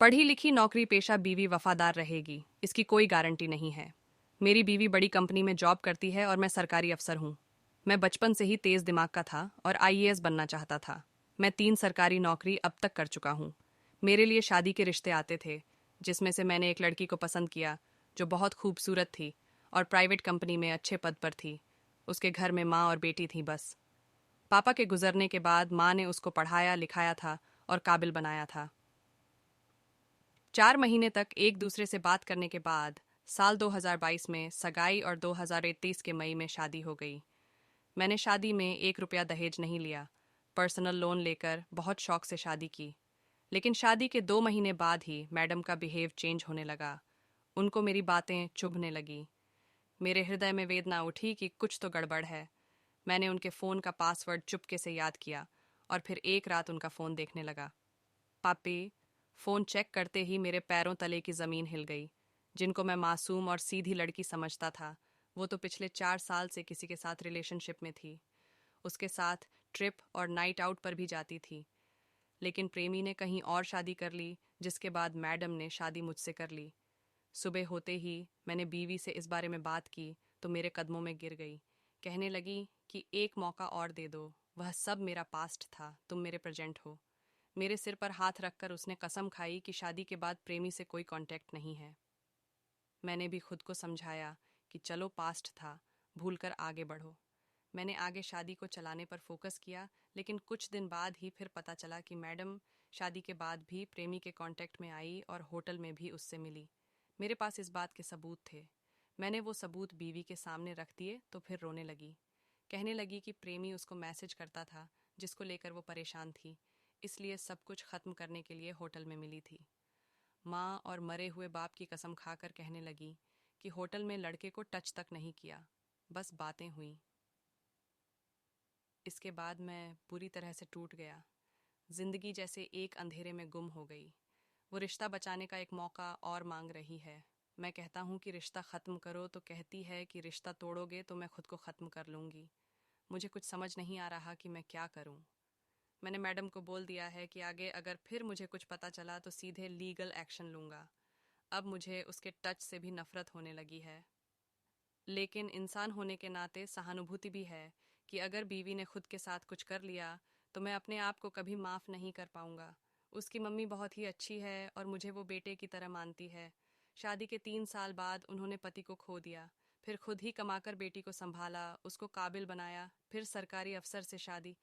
पढ़ी लिखी नौकरी पेशा बीवी वफादार रहेगी, इसकी कोई गारंटी नहीं है। मेरी बीवी बड़ी कंपनी में जॉब करती है और मैं सरकारी अफसर हूँ। मैं बचपन से ही तेज दिमाग का था और आईएएस बनना चाहता था। मैं 3 सरकारी नौकरी अब तक कर चुका हूँ। मेरे लिए शादी के रिश्ते आते थे, जिसमें से मैंने एक लड़की को पसंद किया जो बहुत खूबसूरत थी और प्राइवेट कंपनी में अच्छे पद पर थी। उसके घर में माँ और बेटी थी बस। पापा के गुजरने के बाद माँ ने उसको पढ़ाया लिखाया था और काबिल बनाया था। 4 महीने तक एक दूसरे से बात करने के बाद साल 2022 में सगाई और 2023 के मई में शादी हो गई। मैंने शादी में 1 रुपया दहेज नहीं लिया। पर्सनल लोन लेकर बहुत शौक से शादी की। लेकिन शादी के 2 महीने बाद ही मैडम का बिहेव चेंज होने लगा। उनको मेरी बातें चुभने लगी। मेरे हृदय में वेदना उठी कि कुछ तो गड़बड़ है। मैंने उनके फ़ोन का पासवर्ड चुपके से याद किया और फिर एक रात उनका फ़ोन देखने लगा। पापी, फोन चेक करते ही मेरे पैरों तले की जमीन हिल गई। जिनको मैं मासूम और सीधी लड़की समझता था, वो तो पिछले 4 साल से किसी के साथ रिलेशनशिप में थी। उसके साथ ट्रिप और नाइट आउट पर भी जाती थी। लेकिन प्रेमी ने कहीं और शादी कर ली, जिसके बाद मैडम ने शादी मुझसे कर ली। सुबह होते ही मैंने बीवी से इस बारे में बात की तो मेरे कदमों में गिर गई। कहने लगी कि एक मौका और दे दो, वह सब मेरा पास्ट था, तुम मेरे प्रेजेंट हो। मेरे सिर पर हाथ रखकर उसने कसम खाई कि शादी के बाद प्रेमी से कोई कांटेक्ट नहीं है। मैंने भी खुद को समझाया कि चलो पास्ट था, भूलकर आगे बढ़ो। मैंने आगे शादी को चलाने पर फोकस किया, लेकिन कुछ दिन बाद ही फिर पता चला कि मैडम शादी के बाद भी प्रेमी के कांटेक्ट में आई और होटल में भी उससे मिली। मेरे पास इस बात के सबूत थे। मैंने वो सबूत बीवी के सामने रख दिए तो फिर रोने लगी। कहने लगी कि प्रेमी उसको मैसेज करता था, जिसको लेकर वो परेशान थी, इसलिए सब कुछ खत्म करने के लिए होटल में मिली थी। माँ और मरे हुए बाप की कसम खाकर कहने लगी कि होटल में लड़के को टच तक नहीं किया, बस बातें हुई। इसके बाद मैं पूरी तरह से टूट गया। जिंदगी जैसे एक अंधेरे में गुम हो गई। वो रिश्ता बचाने का एक मौका और मांग रही है। मैं कहता हूँ कि रिश्ता ख़त्म करो तो कहती है कि रिश्ता तोड़ोगे तो मैं खुद को ख़त्म कर लूँगी। मुझे कुछ समझ नहीं आ रहा कि मैं क्या करूँ। मैंने मैडम को बोल दिया है कि आगे अगर फिर मुझे कुछ पता चला तो सीधे लीगल एक्शन लूँगा। अब मुझे उसके टच से भी नफ़रत होने लगी है। लेकिन इंसान होने के नाते सहानुभूति भी है कि अगर बीवी ने खुद के साथ कुछ कर लिया तो मैं अपने आप को कभी माफ़ नहीं कर पाऊंगा। उसकी मम्मी बहुत ही अच्छी है और मुझे वो बेटे की तरह मानती है। शादी के 3 साल बाद उन्होंने पति को खो दिया, फिर खुद ही कमाकर बेटी को संभाला, उसको काबिल बनाया, फिर सरकारी अफसर से शादी।